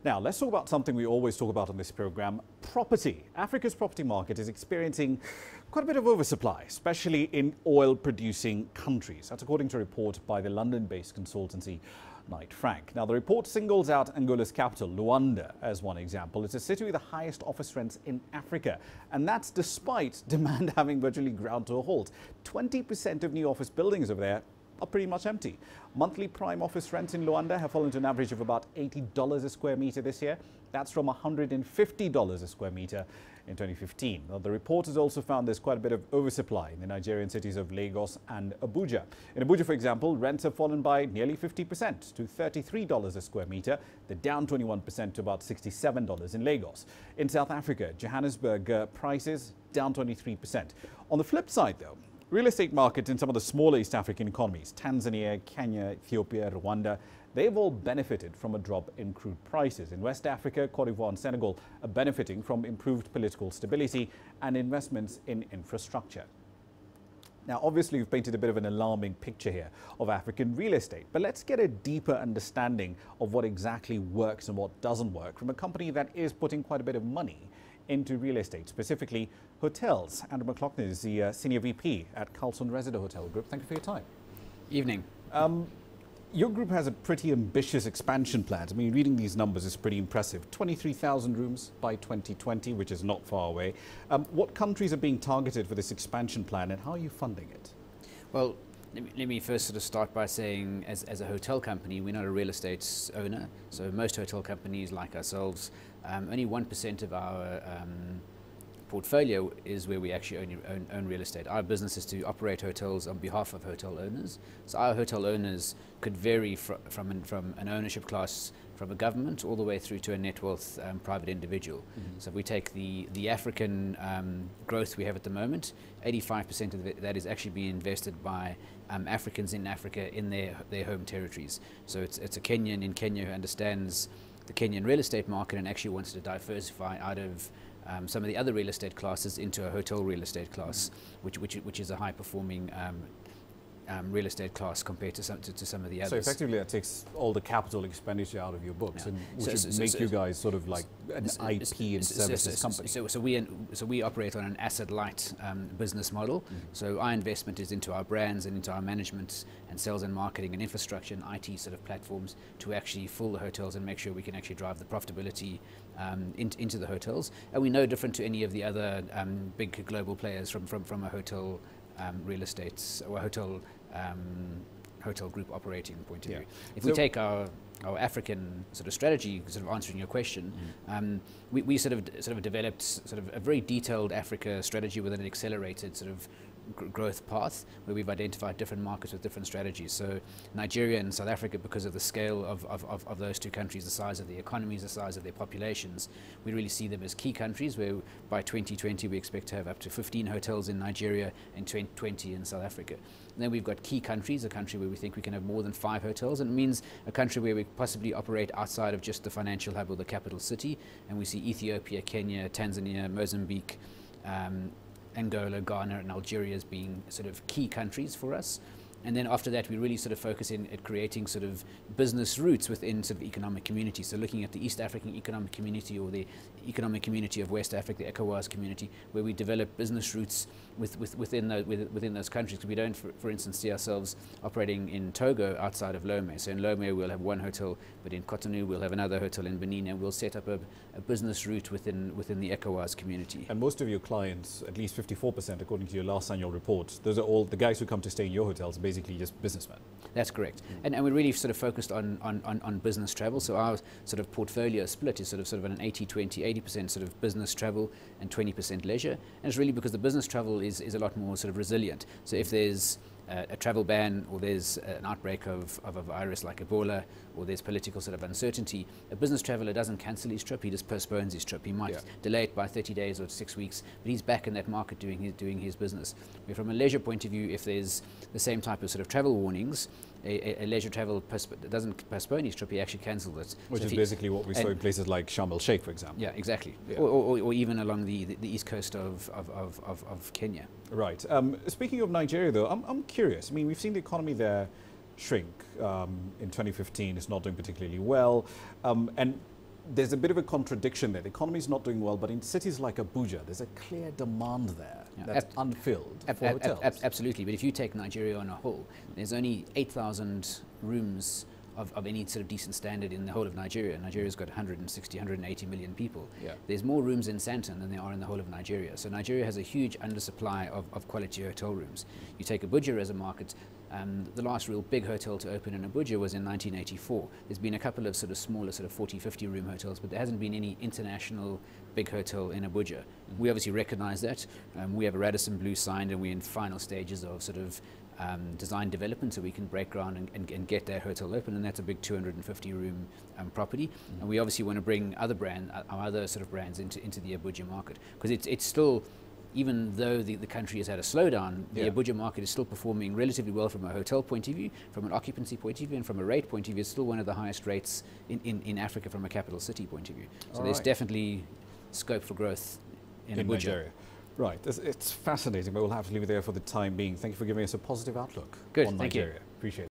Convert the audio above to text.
Now, let's talk about something we always talk about on this program, property. Africa's property market is experiencing quite a bit of oversupply, especially in oil-producing countries. That's according to a report by the London-based consultancy Knight Frank. Now, the report singles out Angola's capital, Luanda, as one example. It's a city with the highest office rents in Africa, and that's despite demand having virtually ground to a halt. 20% of new office buildings over there are pretty much empty. Monthly prime office rents in Luanda have fallen to an average of about $80 a square meter this year. That's from $150 a square meter in 2015. Now, the report has also found there's quite a bit of oversupply in the Nigerian cities of Lagos and Abuja. In Abuja, for example, rents have fallen by nearly 50% to $33 a square meter. They're down 21% to about $67 in Lagos. In South Africa, Johannesburg prices down 23%. On the flip side, though, real estate markets in some of the smaller East African economies, Tanzania, Kenya, Ethiopia, Rwanda, they've all benefited from a drop in crude prices. In West Africa, Cote d'Ivoire and Senegal are benefiting from improved political stability and investments in infrastructure. Now, obviously, we've painted a bit of an alarming picture here of African real estate, but let's get a deeper understanding of what exactly works and what doesn't work from a company that is putting quite a bit of money into real estate, specifically hotels. Andrew McLaughlin is the Senior VP at Carlson Residence Hotel Group. Thank you for your time. Evening. Your group has a pretty ambitious expansion plan. I mean, reading these numbers is pretty impressive. 23,000 rooms by 2020, which is not far away. What countries are being targeted for this expansion plan, and how are you funding it? Well, let me first sort of start by saying, as a hotel company, we're not a real estate owner. So most hotel companies like ourselves, only 1% of our portfolio is where we actually own real estate. Our business is to operate hotels on behalf of hotel owners. So our hotel owners could vary from an ownership class from a government all the way through to a net wealth private individual. So if we take the African growth we have at the moment, 85% of that is actually being invested by Africans in Africa in their home territories. So it's a Kenyan in Kenya who understands the Kenyan real estate market and actually wants to diversify out of some of the other real estate classes into a hotel real estate class, which is a high performing real estate class compared to some of the others. So effectively that takes all the capital expenditure out of your books, and which would make you guys sort of like an IP and services company. So we operate on an asset light business model. So our investment is into our brands and into our management and sales and marketing and infrastructure and IT sort of platforms to actually fill the hotels and make sure we can actually drive the profitability into the hotels. And we know different to any of the other big global players from a hotel real estate or hotel group operating point of view. If we take our African sort of strategy, sort of answering your question, we sort of developed sort of a very detailed Africa strategy with an accelerated sort of growth path where we've identified different markets with different strategies. So Nigeria and South Africa, because of the scale of those two countries, the size of the economies, the size of their populations, we really see them as key countries where by 2020 we expect to have up to 15 hotels in Nigeria and 20 in South Africa. And then we've got key countries, a country where we think we can have more than 5 hotels, and it means a country where we possibly operate outside of just the financial hub or the capital city. And we see Ethiopia, Kenya, Tanzania, Mozambique, Angola, Ghana and Algeria as being sort of key countries for us. And then after that, we really sort of focus in at creating sort of business routes within sort of economic communities. So looking at the East African economic community or the economic community of West Africa, the ECOWAS community, where we develop business routes within those countries. Because we don't, for instance, see ourselves operating in Togo outside of Lomé. So in Lomé, we'll have one hotel, but in Cotonou, we'll have another hotel in Benin, and we'll set up a business route within the ECOWAS community. And most of your clients, at least 54%, according to your last annual report, those are all the guys who come to stay in your hotels, basically just businessmen. That's correct. And we're really sort of focused on business travel. So our sort of portfolio split is sort of an 80-20, 80% sort of business travel and 20% leisure. And it's really because the business travel is a lot more sort of resilient. So if there's a travel ban, or there's an outbreak of a virus like Ebola, or there's political sort of uncertainty, a business traveller doesn't cancel his trip, he just postpones his trip. He might delay it by 30 days or 6 weeks, but he's back in that market doing his business. Where from a leisure point of view, if there's the same type of sort of travel warnings, a leisure travel doesn't postpone his trip, he actually cancels it. Which is basically what we saw in places like Sharm el-Sheikh, for example. Yeah, exactly. Yeah. Or even along the east coast of Kenya. Right. Speaking of Nigeria, though, I'm curious. I mean, we've seen the economy there shrink in 2015. It's not doing particularly well. And there's a bit of a contradiction there. The economy is not doing well, but in cities like Abuja, there's a clear demand there that's unfilled for hotels. Absolutely, but if you take Nigeria on a whole, there's only 8,000 rooms of any sort of decent standard in the whole of Nigeria. Nigeria's got 160, 180 million people. Yeah. There's more rooms in Santon than there are in the whole of Nigeria. So Nigeria has a huge undersupply of quality hotel rooms. You take Abuja as a market, the last real big hotel to open in Abuja was in 1984. There's been a couple of sort of smaller sort of 40, 50 room hotels, but there hasn't been any international big hotel in Abuja. We obviously recognize that. We have a Radisson Blu signed, and we're in final stages of sort of design development, so we can break ground and get that hotel open, and that's a big 250 room property. And we obviously want to bring other other sort of brands into the Abuja market, because it's still, even though the country has had a slowdown, the Abuja market is still performing relatively well from a hotel point of view, from an occupancy point of view, and from a rate point of view. It's still one of the highest rates in Africa from a capital city point of view. So there's definitely scope for growth in Abuja. Nigeria. Right, it's fascinating, but we'll have to leave it there for the time being. Thank you for giving us a positive outlook Good, on thank Nigeria. you. Appreciate it.